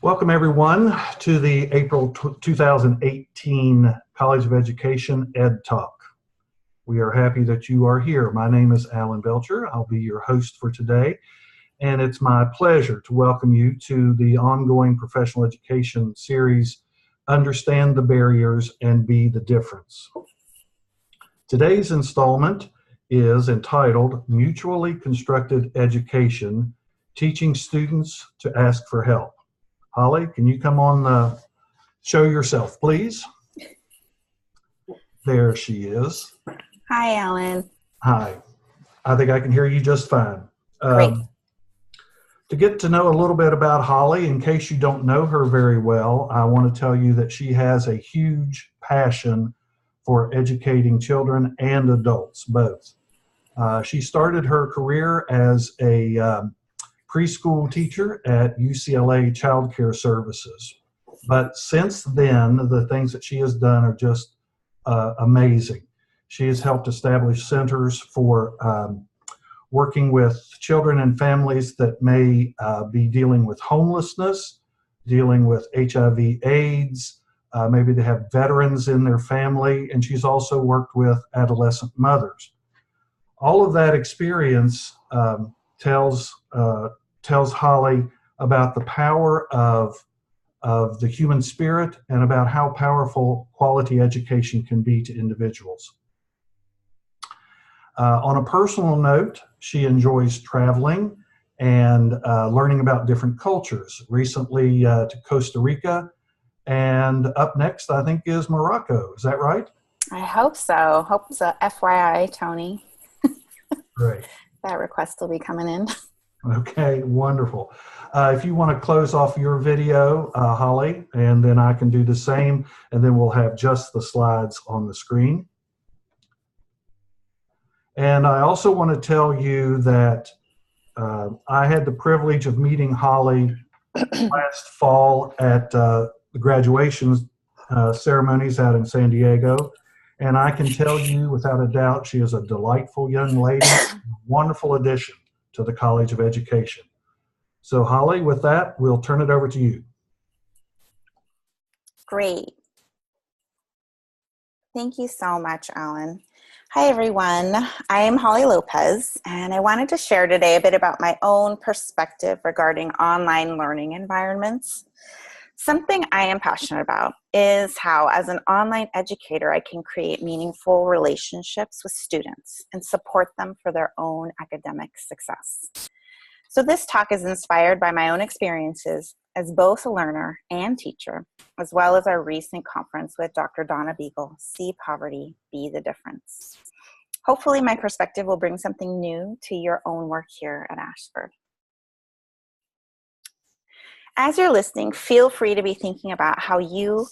Welcome everyone to the April 2018 College of Education EdTalk. We are happy that you are here. My name is Alan Belcher. I'll be your host for today, and it's my pleasure to welcome you to the ongoing professional education series, Understand the Barriers and Be the Difference. Today's installment is entitled Mutually Constructed Education, Teaching Students to Ask for Help. Holly, can you come on, show yourself, please? There she is. Hi, Alan. Hi. I think I can hear you just fine. Great. To get to know a little bit about Holly, in case you don't know her very well, I want to tell you that she has a huge passion for educating children and adults, both. She started her career as a preschool teacher at UCLA Child Care Services. But since then, the things that she has done are just amazing. She has helped establish centers for working with children and families that may be dealing with homelessness, dealing with HIV/AIDS, maybe they have veterans in their family, and she's also worked with adolescent mothers. All of that experience tells Holly about the power of the human spirit and about how powerful quality education can be to individuals. On a personal note, she enjoys traveling and learning about different cultures. Recently to Costa Rica, and up next I think is Morocco. Is that right? I hope so. Hope so. FYI, Tony. Great. That request will be coming in. Okay, wonderful. If you want to close off your video, Holly, and then I can do the same, and then we'll have just the slides on the screen. And I also want to tell you that I had the privilege of meeting Holly last fall at the graduation ceremonies out in San Diego. And I can tell you without a doubt, she is a delightful young lady, a wonderful addition to the College of Education. So Holly, with that, we'll turn it over to you. Great. Thank you so much, Alan. Hi, everyone. I am Holly Lopez, and I wanted to share today a bit about my own perspective regarding online learning environments. Something I am passionate about is how, as an online educator, I can create meaningful relationships with students and support them for their own academic success. So this talk is inspired by my own experiences as both a learner and teacher, as well as our recent conference with Dr. Donna Beagle, See Poverty, Be the Difference. Hopefully my perspective will bring something new to your own work here at Ashford. As you're listening, feel free to be thinking about how you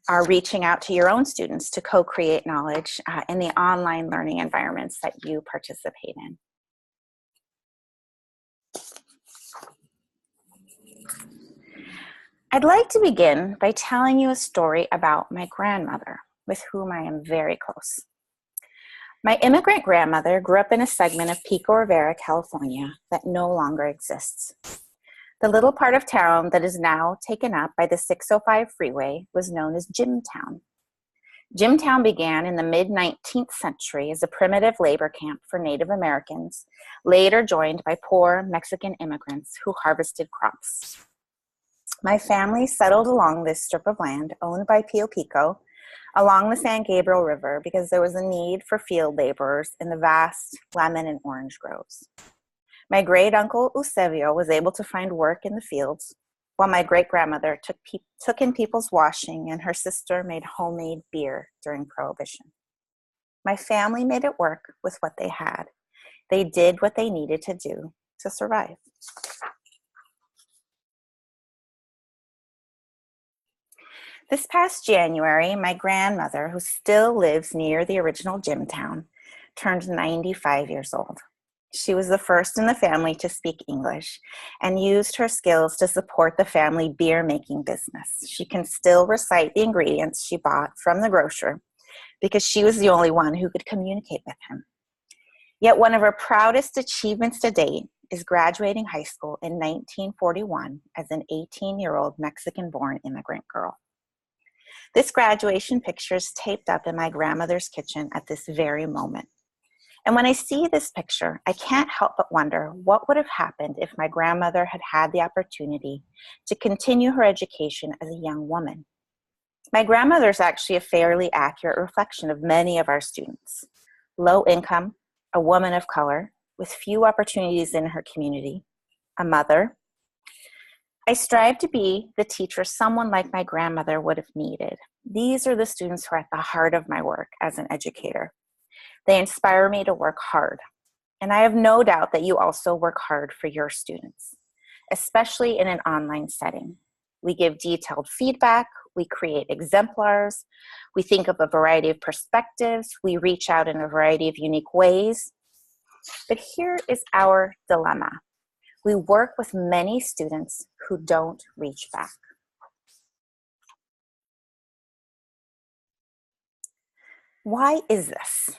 are reaching out to your own students to co-create knowledge in the online learning environments that you participate in. I'd like to begin by telling you a story about my grandmother, with whom I am very close. My immigrant grandmother grew up in a segment of Pico Rivera, California that no longer exists. The little part of town that is now taken up by the 605 freeway was known as Jimtown. Jimtown began in the mid-19th century as a primitive labor camp for Native Americans, later joined by poor Mexican immigrants who harvested crops. My family settled along this strip of land owned by Pio Pico along the San Gabriel River because there was a need for field laborers in the vast lemon and orange groves. My great-uncle Eusebio was able to find work in the fields, while my great-grandmother took in people's washing and her sister made homemade beer during Prohibition. My family made it work with what they had. They did what they needed to do to survive. This past January, my grandmother, who still lives near the original Jimtown, turned 95 years old. She was the first in the family to speak English and used her skills to support the family beer-making business. She can still recite the ingredients she bought from the grocer because she was the only one who could communicate with him. Yet one of her proudest achievements to date is graduating high school in 1941 as an 18-year-old Mexican-born immigrant girl. This graduation picture is taped up in my grandmother's kitchen at this very moment. And when I see this picture, I can't help but wonder what would have happened if my grandmother had had the opportunity to continue her education as a young woman. My grandmother is actually a fairly accurate reflection of many of our students. Low income, a woman of color, with few opportunities in her community, a mother. I strive to be the teacher someone like my grandmother would have needed. These are the students who are at the heart of my work as an educator. They inspire me to work hard. And I have no doubt that you also work hard for your students, especially in an online setting. We give detailed feedback, we create exemplars, we think of a variety of perspectives, we reach out in a variety of unique ways. But here is our dilemma. We work with many students who don't reach back. Why is this?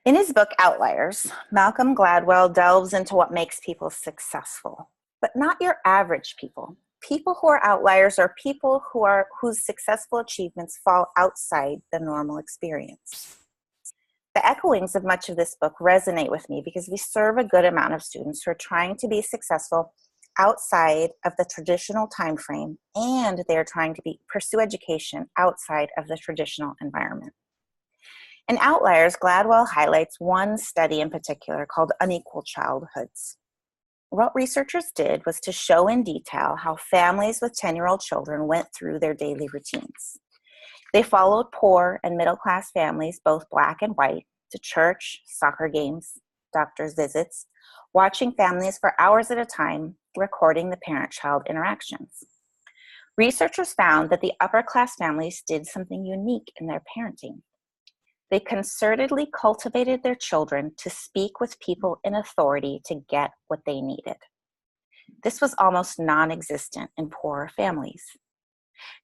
In his book, Outliers, Malcolm Gladwell delves into what makes people successful, but not your average people. People who are outliers are people whose successful achievements fall outside the normal experience. The echoings of much of this book resonate with me because we serve a good amount of students who are trying to be successful outside of the traditional time frame, and they're trying to pursue education outside of the traditional environment. In Outliers, Gladwell highlights one study in particular called Unequal Childhoods. What researchers did was to show in detail how families with 10-year-old children went through their daily routines. They followed poor and middle-class families, both black and white, to church, soccer games, doctor's visits, watching families for hours at a time, recording the parent-child interactions. Researchers found that the upper-class families did something unique in their parenting. They concertedly cultivated their children to speak with people in authority to get what they needed. This was almost non-existent in poorer families.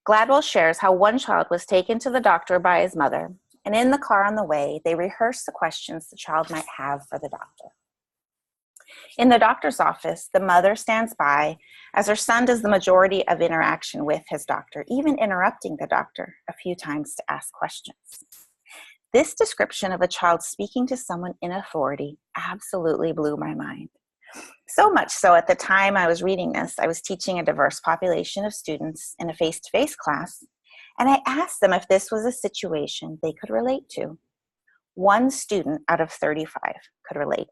Gladwell shares how one child was taken to the doctor by his mother, and in the car on the way, they rehearsed the questions the child might have for the doctor. In the doctor's office, the mother stands by as her son does the majority of interaction with his doctor, even interrupting the doctor a few times to ask questions. This description of a child speaking to someone in authority absolutely blew my mind. So much so at the time I was reading this, I was teaching a diverse population of students in a face-to-face class, and I asked them if this was a situation they could relate to. One student out of 35 could relate.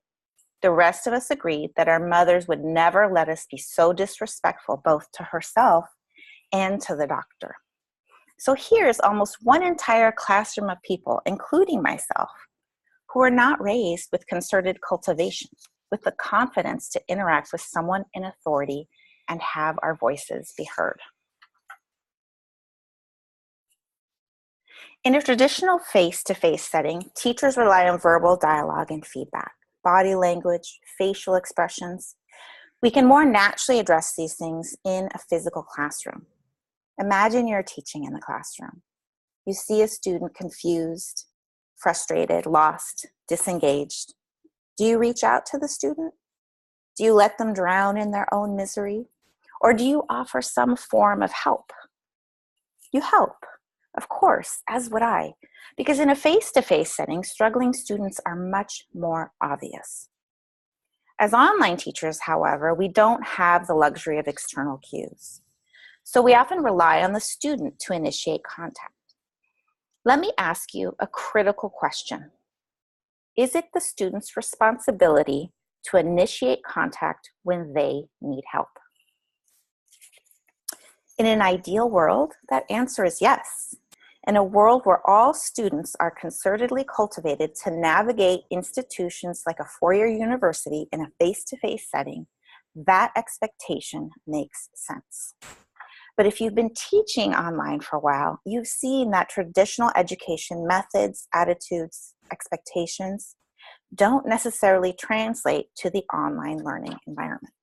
The rest of us agreed that our mothers would never let us be so disrespectful both to herself and to the doctor. So here's almost one entire classroom of people, including myself, who are not raised with concerted cultivation, with the confidence to interact with someone in authority and have our voices be heard. In a traditional face-to-face setting, teachers rely on verbal dialogue and feedback, body language, facial expressions. We can more naturally address these things in a physical classroom. Imagine you're teaching in the classroom. You see a student confused, frustrated, lost, disengaged. Do you reach out to the student? Do you let them drown in their own misery? Or do you offer some form of help? You help, of course, as would I, because in a face-to-face setting, struggling students are much more obvious. As online teachers, however, we don't have the luxury of external cues. So we often rely on the student to initiate contact. Let me ask you a critical question. Is it the student's responsibility to initiate contact when they need help? In an ideal world, that answer is yes. In a world where all students are concertedly cultivated to navigate institutions like a four-year university in a face-to-face setting, that expectation makes sense. But if you've been teaching online for a while, you've seen that traditional education methods, attitudes, expectations don't necessarily translate to the online learning environment.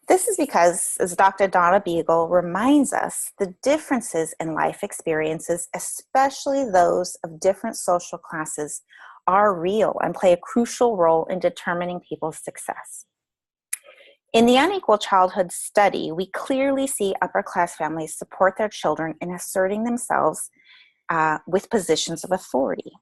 This is because, as Dr. Donna Beagle reminds us, the differences in life experiences, especially those of different social classes, are real and play a crucial role in determining people's success. In the Unequal Childhood Study, we clearly see upper-class families support their children in asserting themselves with positions of authority.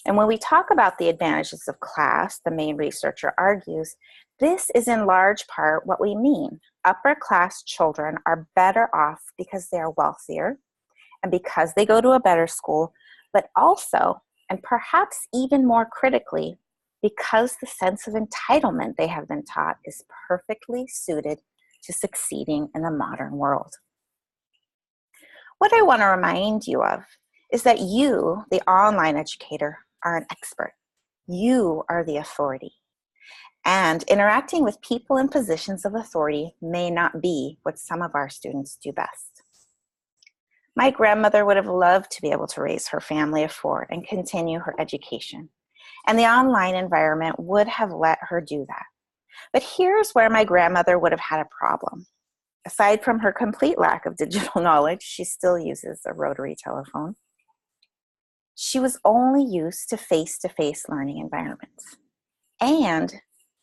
And when we talk about the advantages of class, the main researcher argues, this is in large part what we mean. Upper-class children are better off because they are wealthier and because they go to a better school, but also, and perhaps even more critically, because the sense of entitlement they have been taught is perfectly suited to succeeding in the modern world. What I want to remind you of is that you, the online educator, are an expert. You are the authority. And interacting with people in positions of authority may not be what some of our students do best. My grandmother would have loved to be able to raise her family of 4 and continue her education. And the online environment would have let her do that. But here's where my grandmother would have had a problem. Aside from her complete lack of digital knowledge, she still uses a rotary telephone. She was only used to face-to-face learning environments. And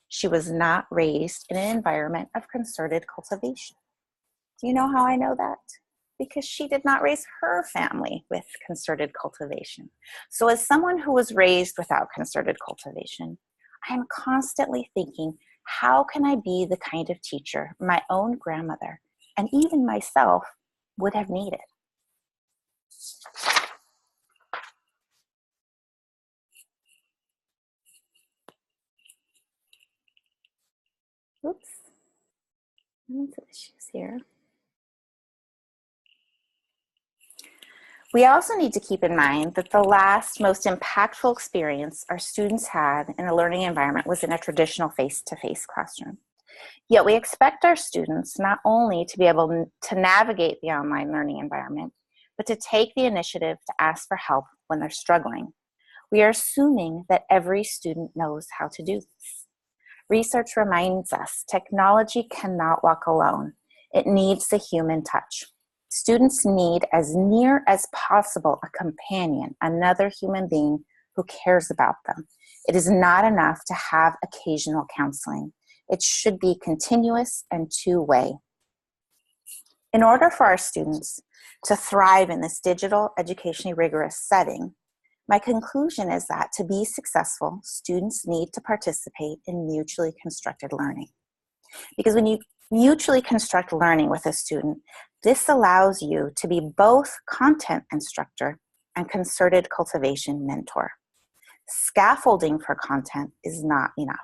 she was not raised in an environment of concerted cultivation. Do you know how I know that? Because she did not raise her family with concerted cultivation. So as someone who was raised without concerted cultivation, I am constantly thinking, how can I be the kind of teacher my own grandmother and even myself would have needed? Oops, I'm into issues here. We also need to keep in mind that the last most impactful experience our students had in a learning environment was in a traditional face-to-face classroom. Yet we expect our students not only to be able to navigate the online learning environment, but to take the initiative to ask for help when they're struggling. We are assuming that every student knows how to do this. Research reminds us technology cannot walk alone. It needs the human touch. Students need, as near as possible, a companion, another human being who cares about them. It is not enough to have occasional counseling. It should be continuous and two-way. In order for our students to thrive in this digital, educationally rigorous setting, my conclusion is that to be successful, students need to participate in mutually constructed learning. Because when you mutually construct learning with a student, this allows you to be both content instructor and concerted cultivation mentor. Scaffolding for content is not enough.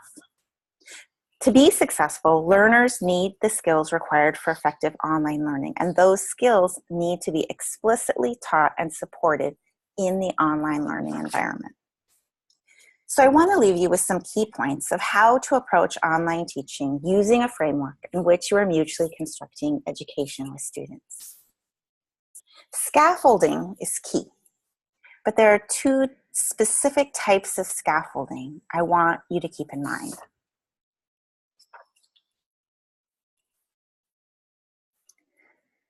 To be successful, learners need the skills required for effective online learning, and those skills need to be explicitly taught and supported in the online learning environment. So I want to leave you with some key points of how to approach online teaching using a framework in which you are mutually constructing education with students. Scaffolding is key, but there are 2 specific types of scaffolding I want you to keep in mind.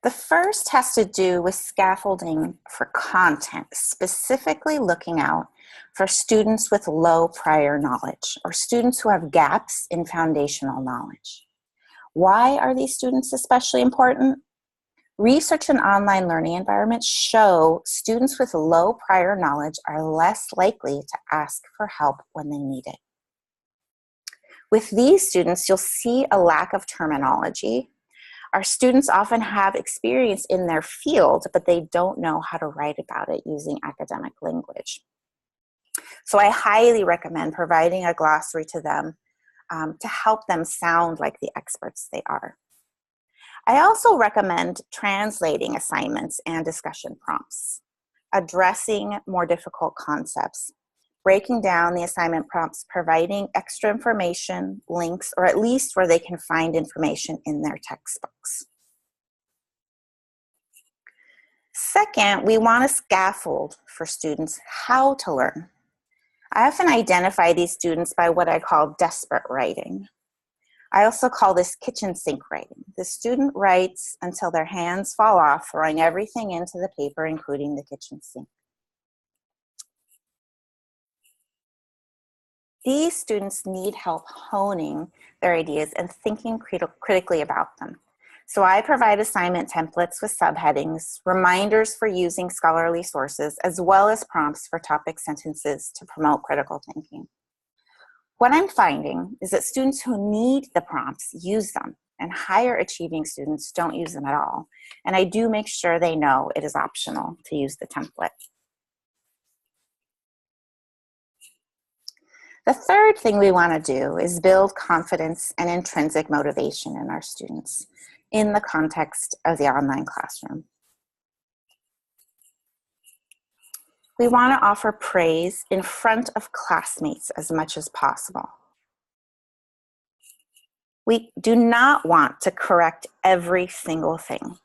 The first has to do with scaffolding for content, specifically looking out for students with low prior knowledge or students who have gaps in foundational knowledge. Why are these students especially important? Research in online learning environments show students with low prior knowledge are less likely to ask for help when they need it. With these students, you'll see a lack of terminology. Our students often have experience in their field, but they don't know how to write about it using academic language. So I highly recommend providing a glossary to them to help them sound like the experts they are. I also recommend translating assignments and discussion prompts, addressing more difficult concepts, breaking down the assignment prompts, providing extra information, links, or at least where they can find information in their textbooks. Second, we want to scaffold for students how to learn. I often identify these students by what I call desperate writing. I also call this kitchen sink writing. The student writes until their hands fall off, throwing everything into the paper, including the kitchen sink. These students need help honing their ideas and thinking critically about them. So I provide assignment templates with subheadings, reminders for using scholarly sources, as well as prompts for topic sentences to promote critical thinking. What I'm finding is that students who need the prompts use them, and higher achieving students don't use them at all. And I do make sure they know it is optional to use the template. The third thing we want to do is build confidence and intrinsic motivation in our students in the context of the online classroom. We want to offer praise in front of classmates as much as possible. We do not want to correct every single thing.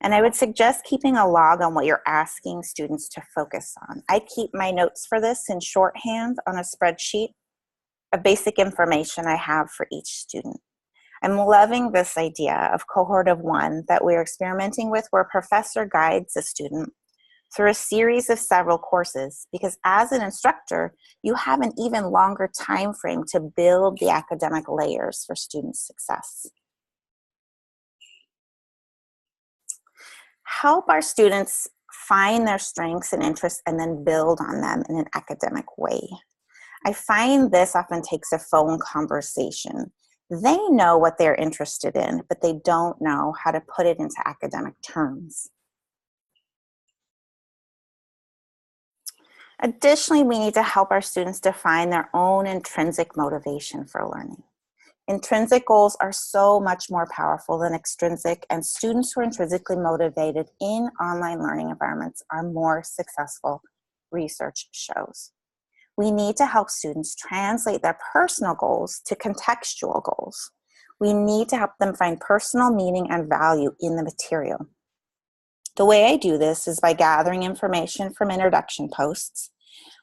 And I would suggest keeping a log on what you're asking students to focus on. I keep my notes for this in shorthand on a spreadsheet of basic information I have for each student. I'm loving this idea of cohort of one that we're experimenting with, where a professor guides a student through a series of several courses, because as an instructor, you have an even longer time frame to build the academic layers for student success. Help our students find their strengths and interests and then build on them in an academic way. I find this often takes a phone conversation. They know what they're interested in, but they don't know how to put it into academic terms. Additionally, we need to help our students define their own intrinsic motivation for learning. Intrinsic goals are so much more powerful than extrinsic, and students who are intrinsically motivated in online learning environments are more successful, research shows. We need to help students translate their personal goals to contextual goals. We need to help them find personal meaning and value in the material. The way I do this is by gathering information from introduction posts,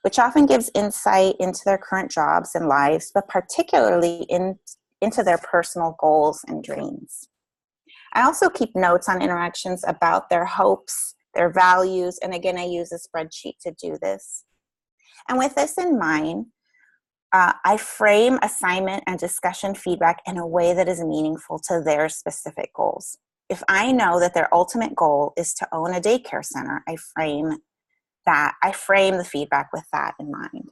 which often gives insight into their current jobs and lives, but particularly into their personal goals and dreams. I also keep notes on interactions about their hopes, their values, and again, I use a spreadsheet to do this. And with this in mind, I frame assignment and discussion feedback in a way that is meaningful to their specific goals. If I know that their ultimate goal is to own a daycare center, I frame the feedback with that in mind.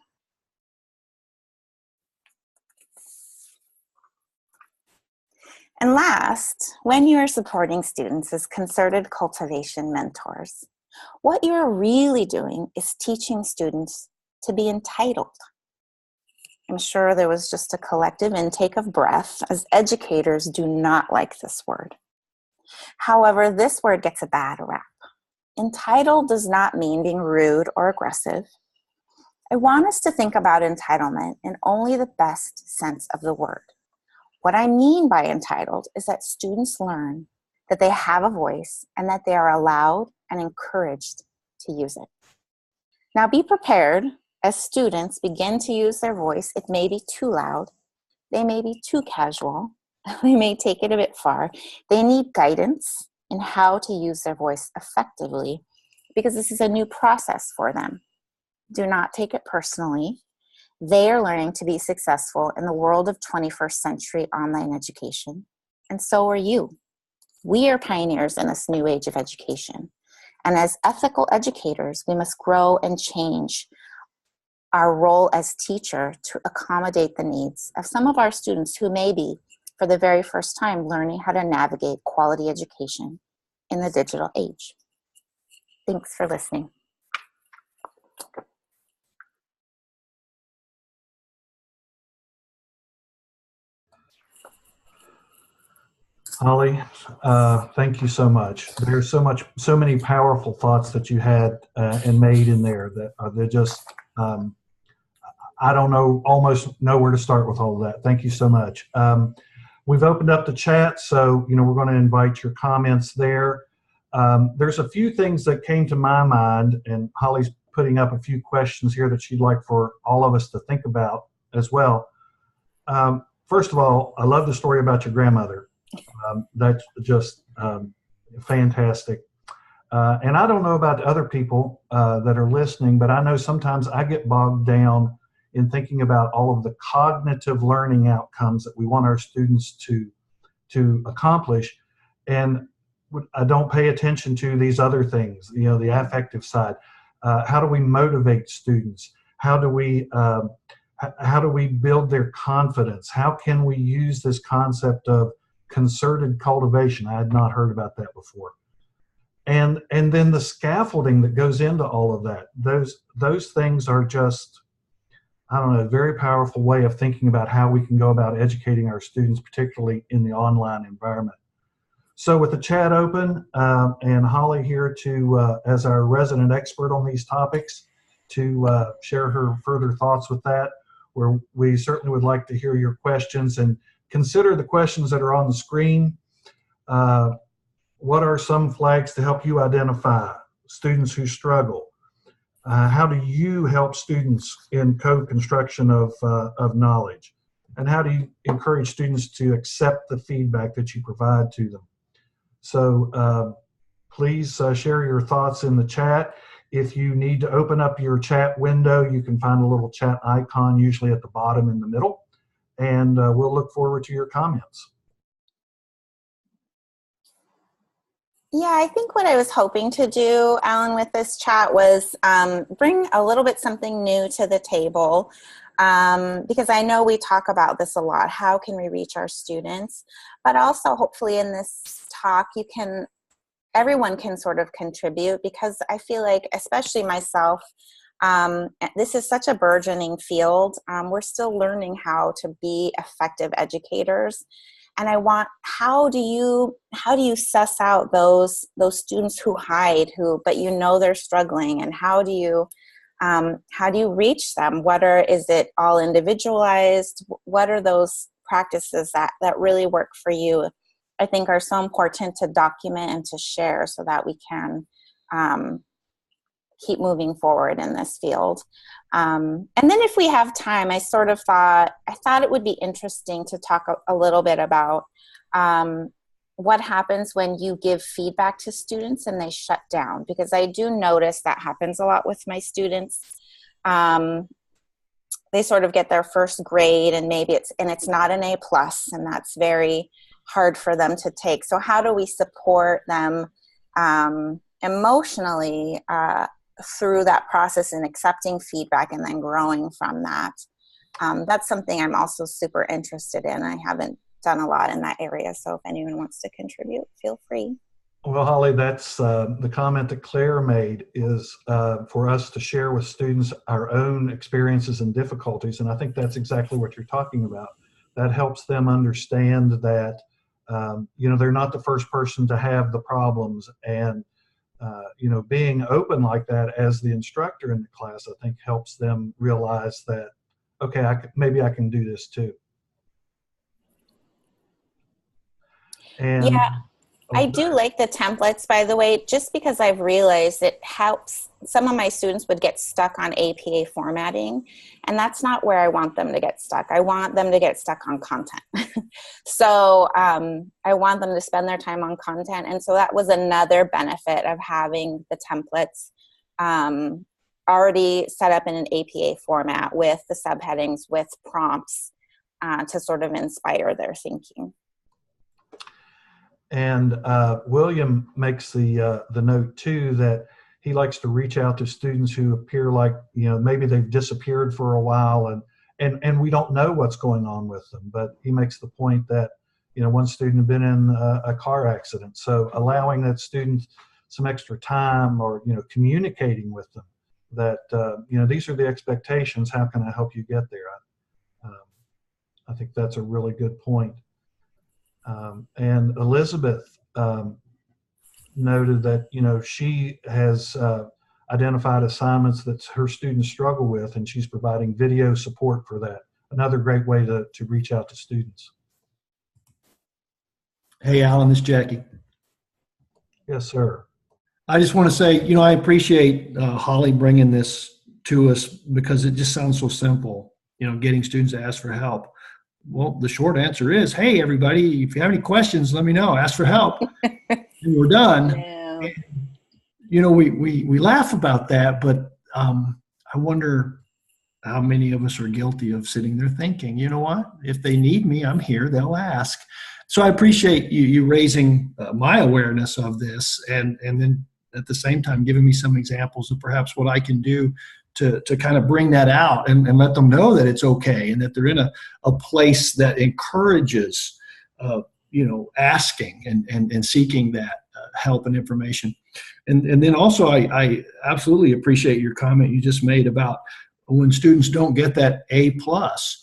And last, when you are supporting students as concerted cultivation mentors, what you're really doing is teaching students to be entitled. I'm sure there was just a collective intake of breath, as educators do not like this word. However, this word gets a bad rap. Entitled does not mean being rude or aggressive. I want us to think about entitlement in only the best sense of the word. What I mean by entitled is that students learn that they have a voice and that they are allowed and encouraged to use it. Now be prepared. As students begin to use their voice, it may be too loud, they may be too casual, they may take it a bit far. They need guidance in how to use their voice effectively, because this is a new process for them. Do not take it personally. They are learning to be successful in the world of 21st century online education, and so are you. We are pioneers in this new age of education, and as ethical educators, we must grow and change our role as teacher to accommodate the needs of some of our students who may be, for the very first time, learning how to navigate quality education in the digital age. Thanks for listening. Holly, thank you so much. There's so many powerful thoughts that you had and made in there that they're just, I don't know, almost know where to start with all of that. Thank you so much. We've opened up the chat, so we're going to invite your comments there. There's a few things that came to my mind, and Holly's putting up a few questions here that she'd like for all of us to think about as well. First of all, I love the story about your grandmother. That's just fantastic. And I don't know about other people that are listening, but I know sometimes I get bogged down in thinking about all of the cognitive learning outcomes that we want our students to accomplish. And I don't pay attention to these other things, the affective side. How do we motivate students? How do we build their confidence? How can we use this concept of concerted cultivation? I had not heard about that before. And then the scaffolding that goes into all of that. Those things are just, I don't know, a very powerful way of thinking about how we can go about educating our students, particularly in the online environment. So with the chat open, and Holly here as our resident expert on these topics, to share her further thoughts with that, where we certainly would like to hear your questions, and consider the questions that are on the screen. What are some flags to help you identify students who struggle? How do you help students in co-construction of knowledge? And how do you encourage students to accept the feedback that you provide to them? So please share your thoughts in the chat. If you need to open up your chat window, you can find a little chat icon, usually at the bottom in the middle, and we'll look forward to your comments. Yeah, I think what I was hoping to do, Alan, with this chat was bring a little bit something new to the table, because I know we talk about this a lot. How can we reach our students? But also, hopefully in this talk, everyone can sort of contribute, because I feel like, especially myself, this is such a burgeoning field. We're still learning how to be effective educators. And how do you suss out those students who hide, but they're struggling, and how do you reach them? Is it all individualized? What are those practices that really work for you? I think are so important to document and to share, so that we can keep moving forward in this field. And then if we have time, I thought it would be interesting to talk a little bit about what happens when you give feedback to students and they shut down, because I do notice that happens a lot with my students. They sort of get their first grade, and it's not an A+, and that's very hard for them to take. So how do we support them emotionally through that process, and accepting feedback and then growing from that? That's something I'm also super interested in. I haven't done a lot in that area, so if anyone wants to contribute, feel free. Well, Holly, that's the comment that Claire made, is for us to share with students our own experiences and difficulties, and I think that's exactly what you're talking about. That helps them understand that they're not the first person to have the problems, and being open like that as the instructor in the class, I think helps them realize that, okay, maybe I can do this too. And yeah, I do like the templates, by the way, just because I've realized it helps. Some of my students would get stuck on APA formatting, and that's not where I want them to get stuck. I want them to get stuck on content. So I want them to spend their time on content. And so that was another benefit of having the templates already set up in an APA format with the subheadings, with prompts to sort of inspire their thinking. And William makes the note too that he likes to reach out to students who appear like, maybe they've disappeared for a while, and we don't know what's going on with them. But he makes the point that, one student had been in a car accident. So allowing that student some extra time, or, communicating with them that, these are the expectations. How can I help you get there? I think that's a really good point. And Elizabeth noted that, she has identified assignments that her students struggle with, and she's providing video support for that. Another great way to reach out to students. Hey, Alan, this is Jackie. Yes, sir. I just want to say, I appreciate Holly bringing this to us, because it just sounds so simple, getting students to ask for help. Well, the short answer is, hey, everybody, if you have any questions, let me know. Ask for help. And we're done. Yeah. And, we laugh about that, but I wonder how many of us are guilty of sitting there thinking, you know what, if they need me, I'm here, they'll ask. So I appreciate you raising my awareness of this, and then at the same time giving me some examples of perhaps what I can do to kind of bring that out and let them know that it's okay, and that they're in a place that encourages asking and seeking that help and information. And then also I absolutely appreciate your comment you just made about when students don't get that A plus.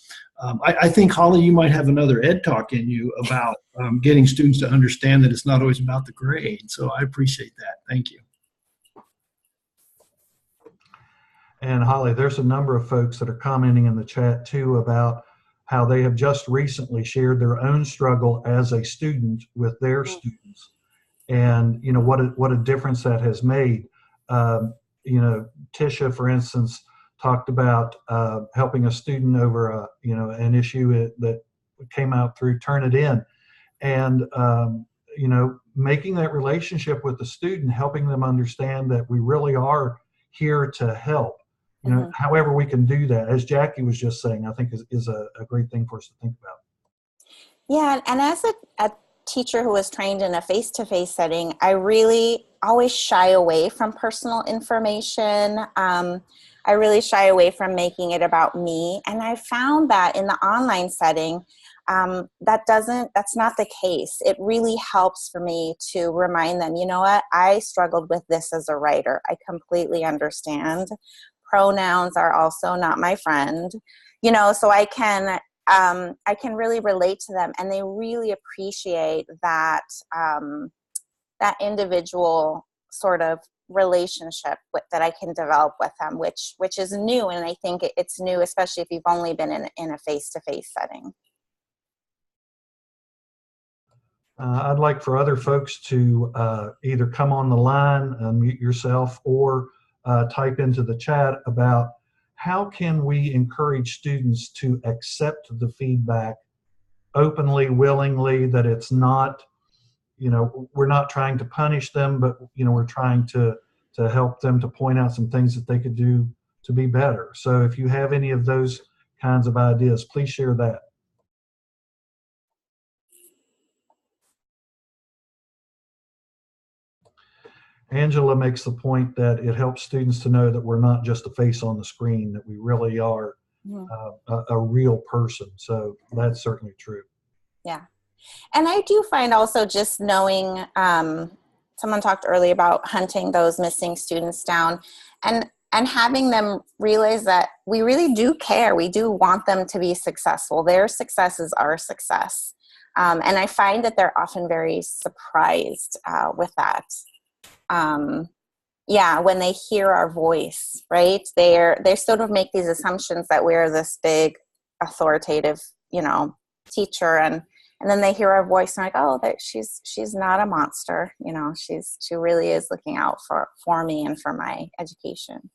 I think, Holly, you might have another EdTalk in you about getting students to understand that it's not always about the grade. So I appreciate that. Thank you. And Holly, there's a number of folks that are commenting in the chat too about how they have just recently shared their own struggle as a student with their students, and what a difference that has made. Tisha, for instance, talked about helping a student over an issue that came out through Turnitin, and making that relationship with the student, helping them understand that we really are here to help. However we can do that, as Jackie was just saying, I think is a great thing for us to think about. Yeah, and as a teacher who was trained in a face-to-face setting, I really always shy away from personal information. I really shy away from making it about me. And I found that in the online setting, that's not the case. It really helps for me to remind them, you know what, I struggled with this as a writer. I completely understand. Pronouns are also not my friend, so I can really relate to them, and they really appreciate that, that individual sort of relationship that I can develop with them, which is new. And I think it's new, especially if you've only been in a face-to-face setting. I'd like for other folks to either come on the line, mute yourself, or type into the chat about how can we encourage students to accept the feedback openly, willingly, that it's not, we're not trying to punish them, but, we're trying to help them, to point out some things that they could do to be better. So if you have any of those kinds of ideas, please share that. Angela makes the point that it helps students to know that we're not just a face on the screen, that we really are a real person. So that's certainly true. Yeah. And I do find also just knowing, someone talked earlier about hunting those missing students down, and having them realize that we really do care. We do want them to be successful. Their success is our success. And I find that they're often very surprised with that. When they hear our voice, right? They sort of make these assumptions that we're this big authoritative, teacher, and then they hear our voice and like, oh, that she's not a monster, she really is looking out for me and for my education.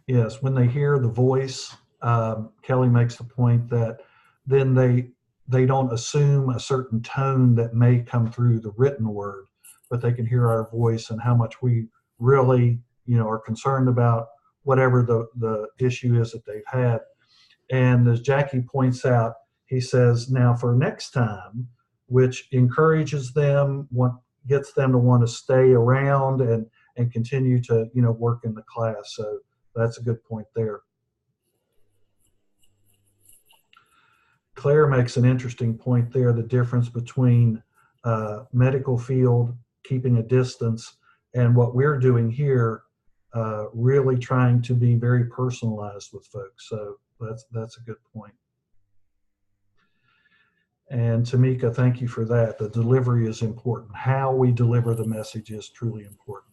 Yes, when they hear the voice, Kelly makes the point that then they don't assume a certain tone that may come through the written word, but they can hear our voice and how much we really, are concerned about whatever the issue is that they've had. And as Jackie points out, he says, now for next time, which encourages them, gets them to want to stay around and continue to, work in the class. So that's a good point there. Claire makes an interesting point there, the difference between medical field, keeping a distance, and what we're doing here, really trying to be very personalized with folks. So that's a good point. And Tamika, thank you for that. The delivery is important. How we deliver the message is truly important.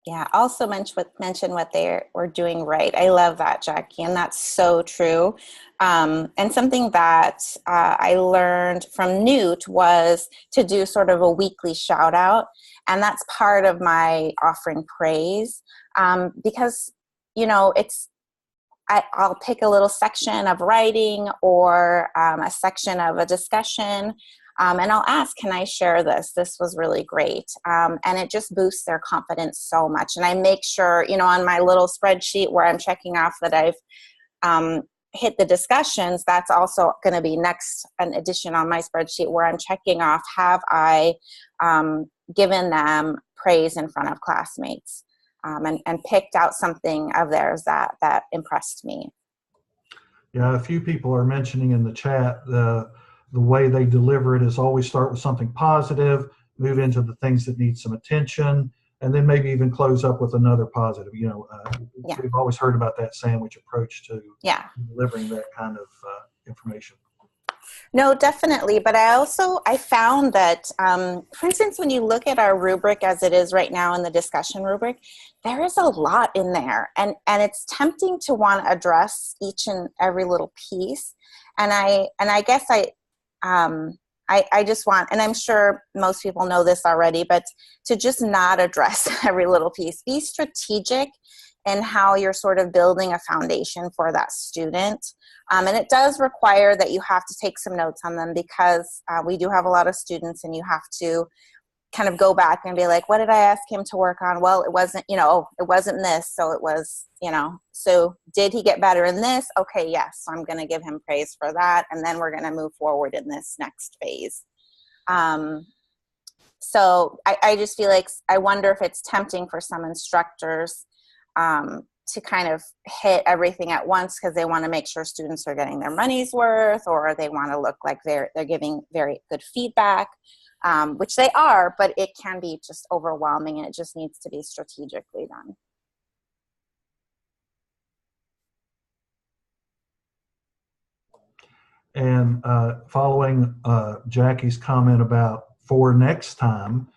Yeah, also mention what they were doing right. I love that, Jackie, and that's so true. And something that I learned from Newt was to do sort of a weekly shout out, and that's part of my offering praise, because I'll pick a little section of writing or a section of a discussion And I'll ask, can I share this? This was really great. And it just boosts their confidence so much. And I make sure, on my little spreadsheet where I'm checking off that I've hit the discussions, that's also going to be next, an addition on my spreadsheet where I'm checking off, have I given them praise in front of classmates, and picked out something of theirs that impressed me. Yeah, a few people are mentioning in the chat the way they deliver it is always start with something positive, move into the things that need some attention, and then maybe even close up with another positive. We've always heard about that sandwich approach to delivering that kind of information. No, definitely. But I found that, for instance, when you look at our rubric as it is right now in the discussion rubric, there is a lot in there. And it's tempting to want to address each and every little piece. And I guess I just want, and I'm sure most people know this already, but to just not address every little piece. Be strategic in how you're sort of building a foundation for that student. And it does require that you have to take some notes on them, because we do have a lot of students, and you have to kind of go back and be like, what did I ask him to work on? Well, it wasn't, it wasn't this. So it was, so did he get better in this? Okay, yes. So I'm going to give him praise for that. And then we're going to move forward in this next phase. So I just feel like, I wonder if it's tempting for some instructors to kind of hit everything at once, because they want to make sure students are getting their money's worth, or they want to look like they're giving very good feedback, which they are, but it can be just overwhelming, and it just needs to be strategically done. And following Jackie's comment about for next time,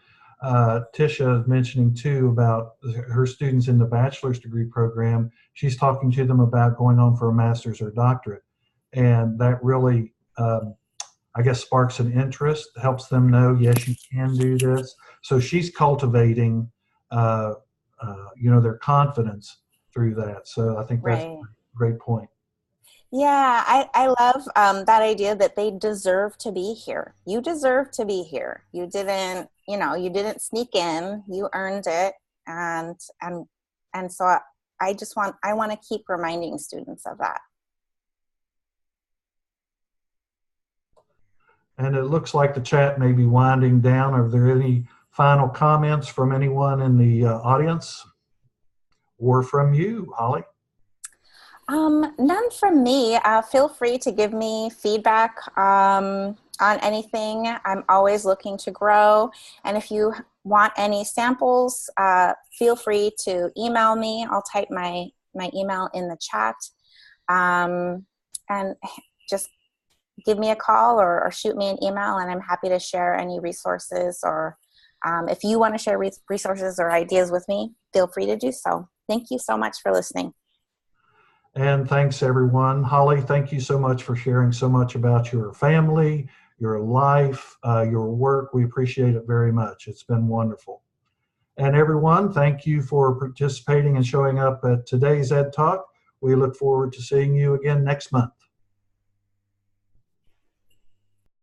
Tisha is mentioning too about her students in the bachelor's degree program. She's talking to them about going on for a master's or doctorate. And that really, I guess, sparks an interest, helps them know, yes, you can do this. So she's cultivating, their confidence through that. So I think that's a great point. Yeah, I love that idea that they deserve to be here. You deserve to be here. You didn't, you didn't sneak in. You earned it, and so I want to keep reminding students of that. And it looks like the chat may be winding down. Are there any final comments from anyone in the audience, or from you, Holly? None from me. Feel free to give me feedback on anything. I'm always looking to grow. And if you want any samples, feel free to email me. I'll type my email in the chat. And just give me a call or shoot me an email, and I'm happy to share any resources. Or if you want to share resources or ideas with me, feel free to do so. Thank you so much for listening. And thanks, everyone. Holly, thank you so much for sharing so much about your family, your life, your work. We appreciate it very much. It's been wonderful. And everyone, thank you for participating and showing up at today's EdTalk. We look forward to seeing you again next month.